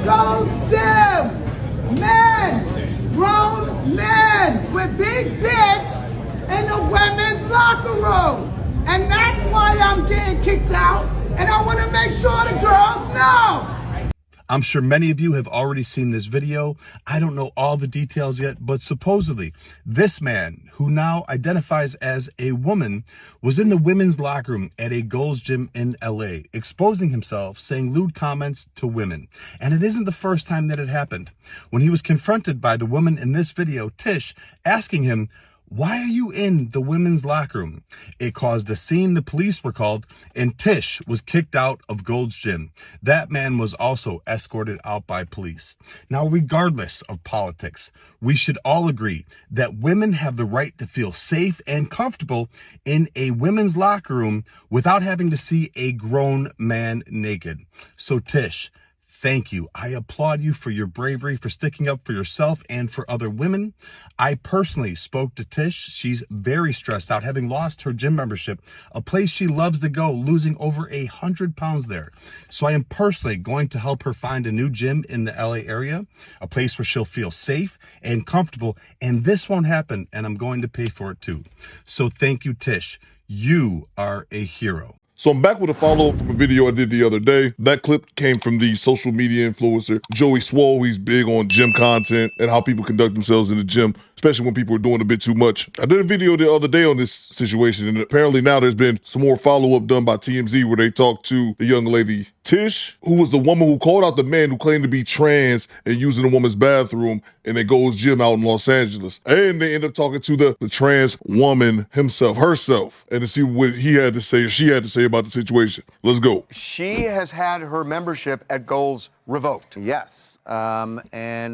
Gold's Gym. Men, grown men with big dicks in the women's locker room. And that's why I'm getting kicked out. And I want to make sure the girls know. I'm sure many of you have already seen this video. I don't know all the details yet, but supposedly this man, who now identifies as a woman, was in the women's locker room at a Gold's Gym in LA, exposing himself, saying lewd comments to women. And it isn't the first time that it happened. When he was confronted by the woman in this video, Tish, asking him, "Why are you in the women's locker room?" It caused a scene. The police were called, and Tish was kicked out of Gold's Gym. That man was also escorted out by police. Now, regardless of politics, we should all agree that women have the right to feel safe and comfortable in a women's locker room without having to see a grown man naked. So, Tish, thank you. I applaud you for your bravery, for sticking up for yourself and for other women. I personally spoke to Tish. She's very stressed out, having lost her gym membership, a place she loves to go, losing over 100 pounds there. So I am personally going to help her find a new gym in the LA area, a place where she'll feel safe and comfortable. And this won't happen, and I'm going to pay for it too. So thank you, Tish. You are a hero. So I'm back with a follow-up from a video I did the other day. That clip came from the social media influencer, Joey Swole. He's big on gym content and how people conduct themselves in the gym, especially when people are doing a bit too much. I did a video the other day on this situation, and apparently now there's been some more follow-up done by TMZ where they talked to the young lady, Tish, who was the woman who called out the man who claimed to be trans and using a woman's bathroom in a Gold's Gym out in Los Angeles. And they end up talking to the trans woman herself, and to see what he had to say, or she had to say about the situation. Let's go. She has had her membership at Gold's revoked. Yes, and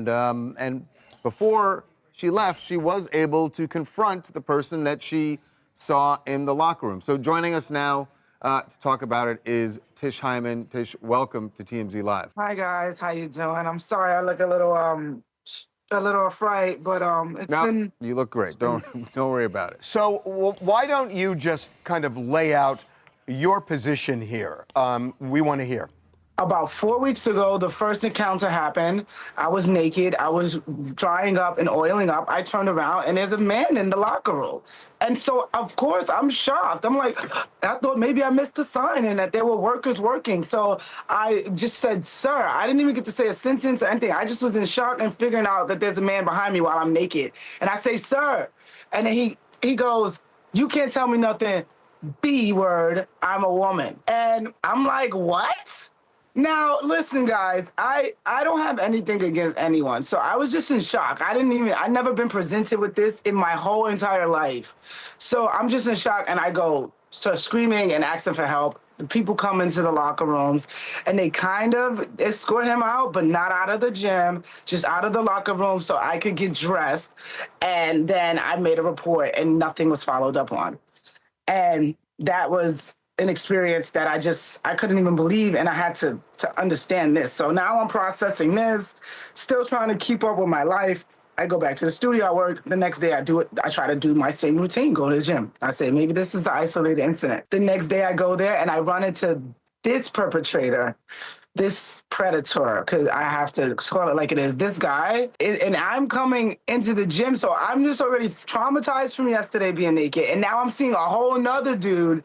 before she left, she was able to confront the person that she saw in the locker room. So joining us now to talk about it is Tish Hyman. Tish, welcome to TMZ Live. Hi guys, how you doing? I'm sorry I look a little afraid, but You look great. Don't worry about it. So why don't you just kind of lay out your position here? We want to hear. About 4 weeks ago, the first encounter happened. I was naked. I was drying up and oiling up. I turned around, and there's a man in the locker room. And so, of course, I'm shocked. I'm like, I thought maybe I missed a sign and that there were workers working. So I just said, "Sir." I didn't even get to say a sentence or anything. I just was in shock and figuring out that there's a man behind me while I'm naked. And I say, "Sir." And then he goes, "You can't tell me nothing. B word, I'm a woman." And I'm like, what? Now, listen, guys, I don't have anything against anyone. So I was just in shock. I never been presented with this in my whole entire life. So I'm just in shock, and I start screaming and asking for help. The people come into the locker rooms, and they kind of escort him out, but not out of the gym, just out of the locker room so I could get dressed. And then I made a report, and nothing was followed up on. And that was an experience that I couldn't even believe, and I had to understand this. So now I'm processing this, still trying to keep up with my life. I go back to the studio, I work. The next day I try to do my same routine, go to the gym. I say, maybe this is an isolated incident. The next day I go there and I run into this perpetrator, this predator, because I have to call it like it is, this guy, and I'm coming into the gym, so I'm just already traumatized from yesterday being naked, and now I'm seeing a whole nother dude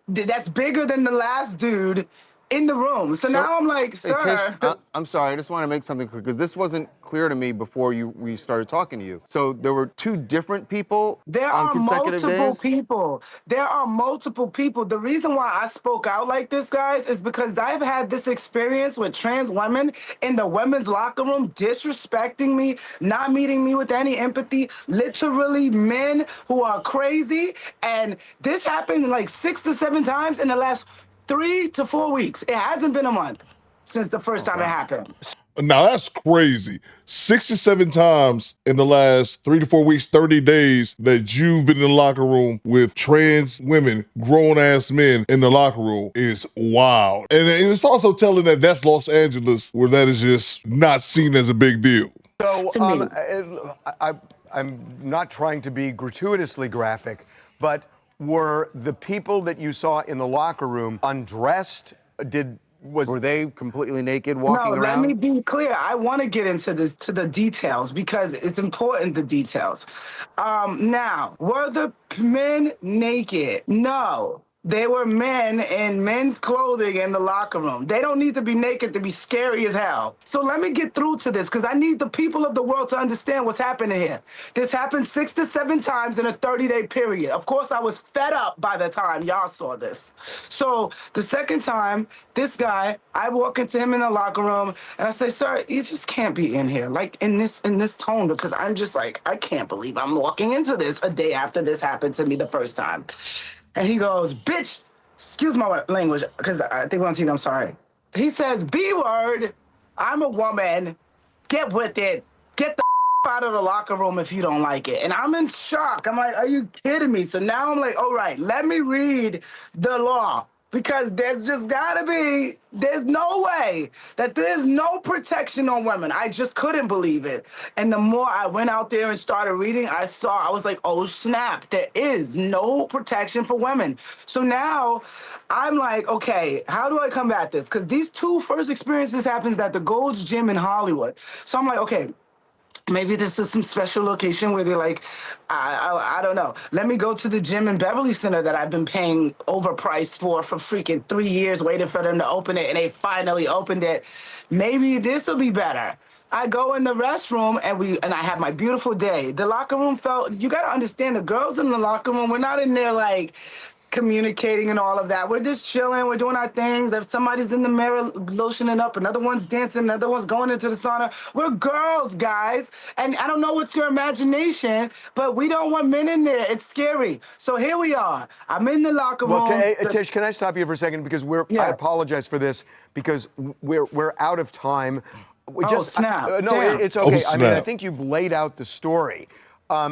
that's bigger than the last dude in the room. So now I'm like, "Sir." Hey, Tish, I'm sorry, I just want to make something clear, because this wasn't clear to me before we started talking to you. So there were two different people on consecutive days? There are multiple people. The reason why I spoke out like this, guys, is because I've had this experience with trans women in the women's locker room disrespecting me, not meeting me with any empathy, literally men who are crazy. And this happened like 6 to 7 times in the last 3 to 4 weeks. It hasn't been a month since the first time it happened. Now that's crazy. 6 to 7 times in the last 3 to 4 weeks, 30 days that you've been in the locker room with trans women, grown-ass men in the locker room is wild. And it's also telling that that's Los Angeles, where that is just not seen as a big deal. So I'm not trying to be gratuitously graphic, but were the people that you saw in the locker room undressed? Did Were they completely naked, No, walking let me around? be clear. I want to get into this to the details because it's important, the details. Now, were the men naked? No. They were men in men's clothing in the locker room. They don't need to be naked to be scary as hell. So let me get through to this because I need the people of the world to understand what's happening here. This happened 6 to 7 times in a 30-day period. Of course, I was fed up by the time y'all saw this. So the second time, this guy, I walk into him in the locker room and I say, "Sir, you just can't be in here," like in this tone, because I'm just like, I can't believe I'm walking into this a day after this happened to me the first time. And he goes, "Bitch," excuse my language, because I think we're on TV, I'm sorry. He says, "B word, I'm a woman, get with it, get the out of the locker room if you don't like it." And I'm in shock. I'm like, are you kidding me? So now I'm like, all right, let me read the law. Because there's no way that there's no protection on women. I just couldn't believe it. And the more I went out there and started reading, I was like, oh snap, there is no protection for women. So now I'm like, okay, how do I combat this? Because these two first experiences happens at the Gold's Gym in Hollywood. So I'm like, okay, maybe this is some special location where they're like, I don't know. Let me go to the gym in Beverly Center that I've been paying overpriced for freaking 3 years, waiting for them to open it, and they finally opened it. Maybe this will be better. I go in the restroom and I have my beautiful day. The locker room felt, you gotta understand, the girls in the locker room, we're not in there like communicating and all of that. We're just chilling. We're doing our things. If somebody's in the mirror lotioning up, another one's dancing, another one's going into the sauna. We're girls, guys. And I don't know what's your imagination, but we don't want men in there. It's scary. So here we are. I'm in the locker Well, room. Tish, can I stop you for a second because I Yes. apologize for this because we're out of time. Snap. No, Damn. it's okay. Oh, I mean, I snap. think you've laid out the story.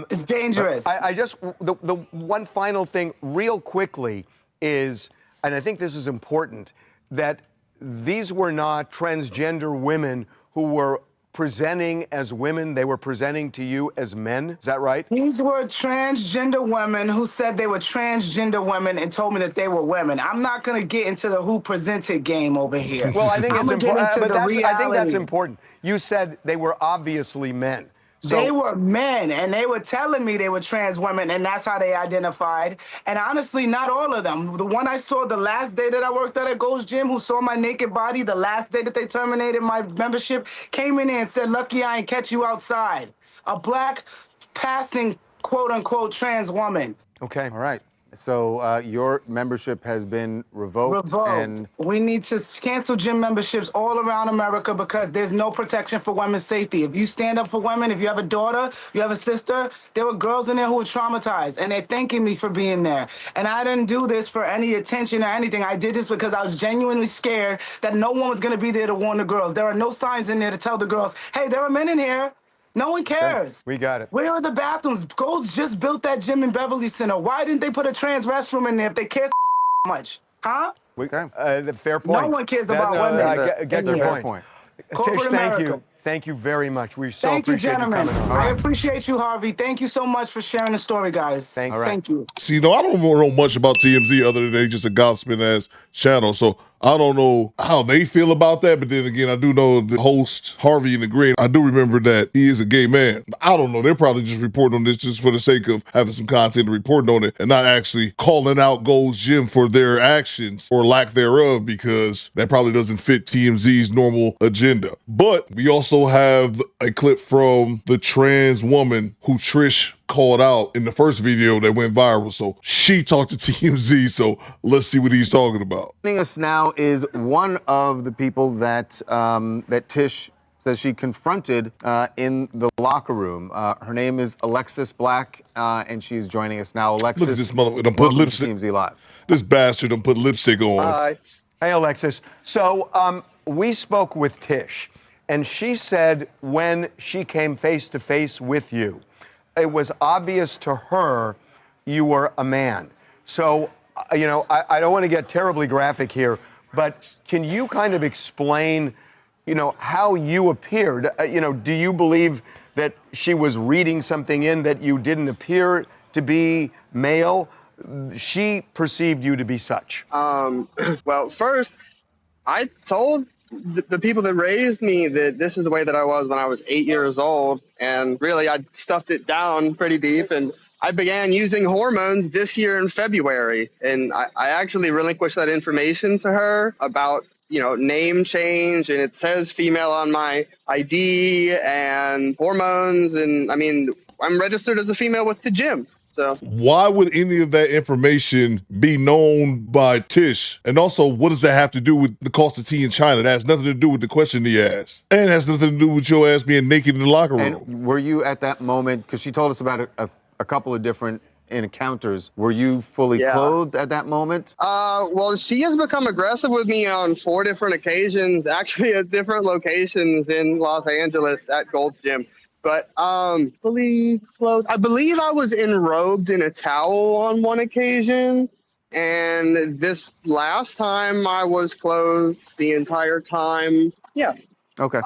It's dangerous. I just the one final thing, real quickly, is, and I think this is important, that these were not transgender women who were presenting as women. They were presenting to you as men. Is that right? These were transgender women who said they were transgender women and told me that they were women. I'm not going to get into the who presented game over here. Well, I think I'm it's gonna get important, into but the I think that's reality. important. You said they were obviously men. They were men, and they were telling me they were trans women, and that's how they identified. And honestly, not all of them. The one I saw the last day that I worked at Gold's Gym, who saw my naked body the last day that they terminated my membership, came in there and said, "Lucky I ain't catch you outside." A black passing quote-unquote trans woman. Okay. All right. So your membership has been revoked. And We need to cancel gym memberships all around America because there's no protection for women's safety. If you stand up for women, if you have a daughter, you have a sister, there were girls in there who were traumatized, and they're thanking me for being there. And I didn't do this for any attention or anything. I did this because I was genuinely scared that no one was going to be there to warn the girls. There are no signs in there to tell the girls, hey, there are men in here. No one cares. we got it. Where are the bathrooms? Gold's just built that gym in Beverly Center. Why didn't they put a trans restroom in there if they care so much? Huh? The fair point. No one cares about women. I get in your here. point. Corporate Tish, thank America. you. Thank you very much. We so Thank you, appreciate gentlemen. you coming on. I appreciate you, Harvey. Thank you so much for sharing the story, guys. Thanks. Thank you. See, no, I don't know much about TMZ other than they just a gossiping ass channel. So I don't know how they feel about that. But then again, I do know the host, Harvey in the Green. I do remember that he is a gay man. I don't know. They're probably just reporting on this just for the sake of having some content and reporting on it and not actually calling out Gold's Gym for their actions or lack thereof, because that probably doesn't fit TMZ's normal agenda. But we also have a clip from the trans woman who Trish called out in the first video that went viral. So she talked to TMZ. So let's see what he's talking about. Joining us now is one of the people that that Tish says she confronted in the locker room. Her name is Alexis Black, and she's joining us now. Alexis, Look at this motherfucker done put welcome to lipstick. TMZ Live. This bastard done put lipstick on. Hi. Hey, Alexis. So we spoke with Tish, and she said when she came face to face with you, it was obvious to her you were a man. So, you know, I don't want to get terribly graphic here, but can you kind of explain, you know, how you appeared? You know, do you believe that she was reading something in that you didn't appear to be male? She perceived you to be such. Well, first, I told the people that raised me that this is the way that I was when I was 8 years old. And really, I stuffed it down pretty deep. And I began using hormones this year in February. And I actually relinquished that information to her about, name change. And it says female on my ID and hormones. And I mean, I'm registered as a female with the gym. So Why would any of that information be known by Tish? And also, what does that have to do with the cost of tea in China? That has nothing to do with the question he asked. And has nothing to do with your ass being naked in the locker room. And were you at that moment, because she told us about a couple of different encounters, were you fully clothed at that moment? Well, she has become aggressive with me on 4 different occasions, actually at different locations in Los Angeles at Gold's Gym. But fully clothed. I believe I was enrobed in a towel on one occasion. And this last time I was clothed the entire time. Yeah. Okay.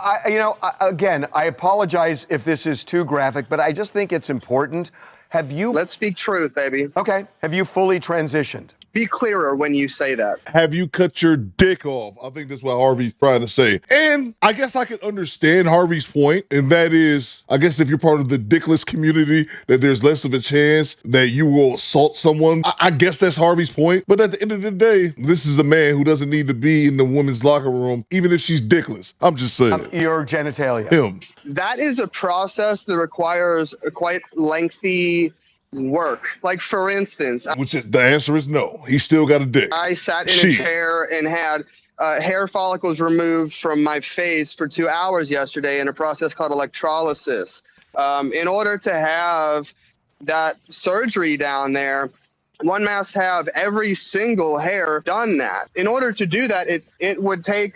Again, I apologize if this is too graphic, but I just think it's important. Have you? Let's speak truth, baby. Okay. Have you fully transitioned? Be clearer when you say that. Have you cut your dick off? I think that's what Harvey's trying to say. And I guess I can understand Harvey's point, and that is, I guess if you're part of the dickless community, that there's less of a chance that you will assault someone. I guess that's Harvey's point. But at the end of the day, this is a man who doesn't need to be in the women's locker room, even if she's dickless. I'm just saying. Your genitalia. Him. That is a process that requires a quite lengthy work. Like, for instance, Which is, the answer is no. He still got a dick. I sat in a chair and had hair follicles removed from my face for 2 hours yesterday in a process called electrolysis. In order to have that surgery down there, one must have every single hair done that. In order to do that, it would take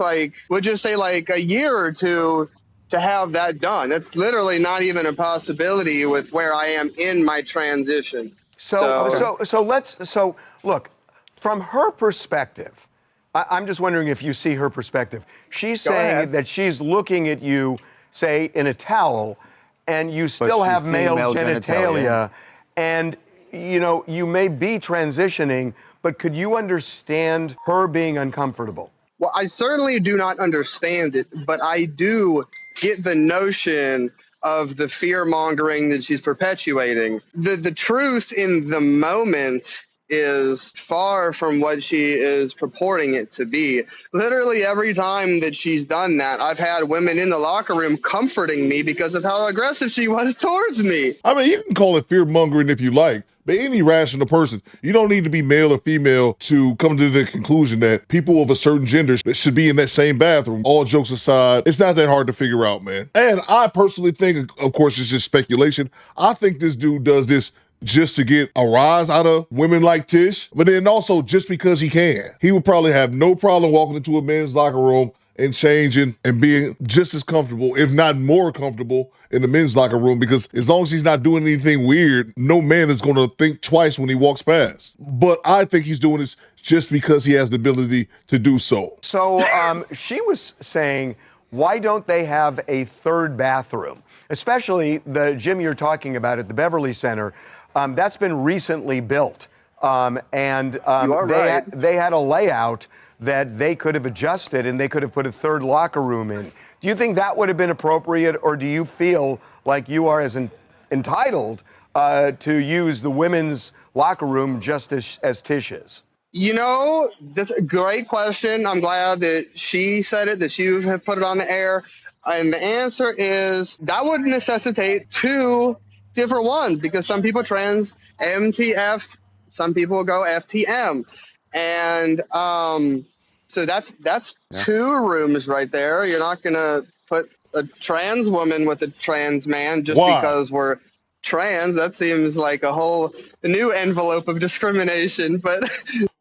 would just say a year or two to have that done. That's literally not even a possibility with where I am in my transition. So look, from her perspective, I'm just wondering if you see her perspective. She's saying that she's looking at you, say, in a towel, and you still have male genitalia, and you may be transitioning, but could you understand her being uncomfortable? Well, I certainly do not understand it, but I do get the notion of the fear-mongering that she's perpetuating. The truth in the moment is far from what she is purporting it to be. Literally every time that she's done that, I've had women in the locker room comforting me because of how aggressive she was towards me. I mean, you can call it fear-mongering if you like, but any rational person, you don't need to be male or female to come to the conclusion that people of a certain gender should be in that same bathroom. All jokes aside, it's not that hard to figure out, man. And I personally think, of course, it's just speculation, I think this dude does this just to get a rise out of women like Tish, but then also just because he can. He would probably have no problem walking into a men's locker room and changing and being just as comfortable, if not more comfortable, in the men's locker room, because as long as he's not doing anything weird, no man is going to think twice when he walks past. But I think he's doing this just because he has the ability to do so. So she was saying, why don't they have a third bathroom? Especially the gym you're talking about at the Beverly Center. That's been recently built. They had a layout that they could have adjusted, and they could have put a third locker room in. Do you think that would have been appropriate, or do you feel like you are as entitled to use the women's locker room just as Tish is? That's a great question. I'm glad that she said it, that you have put it on the air. And the answer is that would necessitate 2 different ones, because some people trans MTF, some people go FTM. And so that's 2 rooms right there. You're not going to put a trans woman with a trans man just because we're trans. That seems like a new envelope of discrimination. But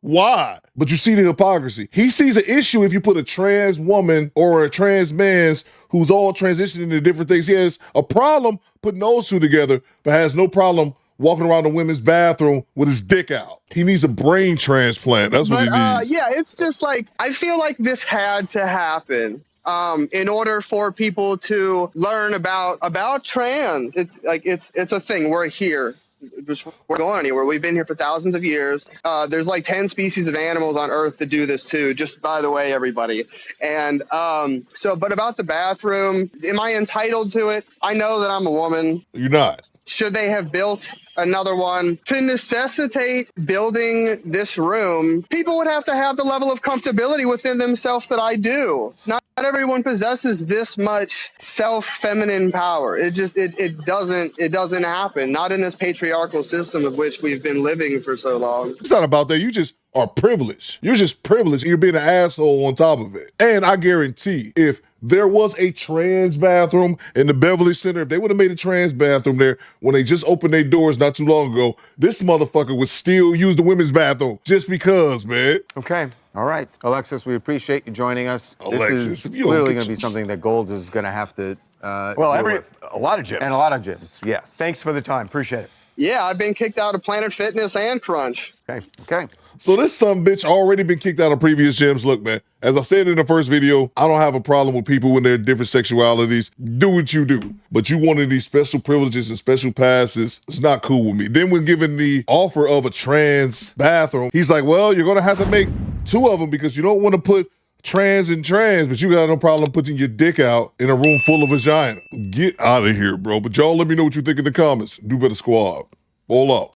why? But you see the hypocrisy. He sees an issue if you put a trans woman or a trans man who's all transitioning to different things. He has a problem putting those 2 together, but has no problem walking around the women's bathroom with his dick out. He needs a brain transplant. That's what he needs. Yeah, it's just I feel like this had to happen in order for people to learn about trans. It's a thing. We're here. we're going anywhere. We've been here for thousands of years. There's like 10 species of animals on Earth that do this too, just by the way, everybody. And but about the bathroom, am I entitled to it? I know that I'm a woman. You're not. Should they have built another one to necessitate building this room? People would have to have the level of comfortability within themselves that I do. Not everyone possesses this much feminine power. It doesn't happen. Not in this patriarchal system of which we've been living for so long. It's not about that. You just are privileged. You're just privileged and you're being an asshole on top of it. And I guarantee if there was a trans bathroom in the Beverly Center, if they would have made a trans bathroom there when they just opened their doors not too long ago, this motherfucker would still use the women's bathroom just because, man. Okay. All right. Alexis, we appreciate you joining us. Alexis, this if is you don't clearly get going to be something that Gold is going to have to Well, deal with. a lot of gyms. And a lot of gyms, yes. Thanks for the time. Appreciate it. Yeah, I've been kicked out of Planet Fitness and Crunch. Okay. So this some bitch already been kicked out of previous gyms. Look, man, as I said in the first video, I don't have a problem with people when they're different sexualities. Do what you do. But you wanting these special privileges and special passes, it's not cool with me. Then when given the offer of a trans bathroom, he's like, well, you're going to have to make 2 of them because you don't want to put trans and trans, but you got no problem putting your dick out in a room full of vagina. Get out of here, bro. But y'all let me know what you think in the comments. Do better, squad. Roll up.